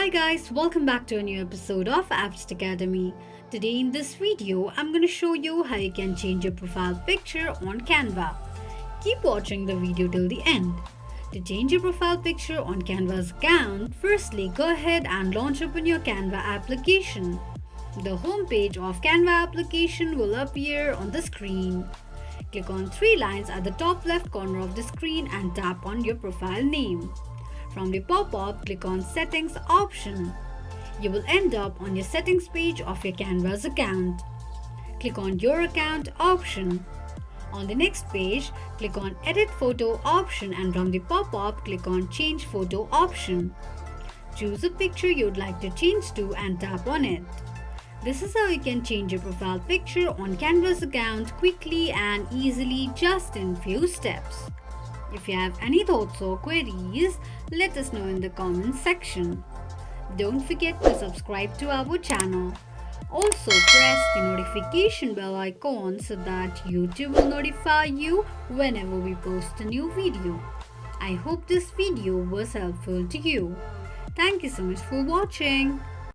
Hi guys, welcome back to a new episode of Apps Academy. Today in this video, I'm going to show you how you can change your profile picture on Canva. Keep watching the video till the end. To change your profile picture on Canva's account, firstly go ahead and launch open your Canva application. The home page of Canva application will appear on the screen. Click on three lines at the top left corner of the screen and tap on your profile name. From the pop-up, click on Settings option. You will end up on your settings page of your Canva's account. Click on Your Account option. On the next page, click on Edit Photo option and from the pop-up, click on Change Photo option. Choose a picture you'd like to change to and tap on it. This is how you can change your profile picture on Canva's account quickly and easily just in few steps. If you have any thoughts or queries, let us know in the comments section. Don't forget to subscribe to our channel. Also press the notification bell icon so that YouTube will notify you whenever we post a new video. I hope this video was helpful to you. Thank you so much for watching.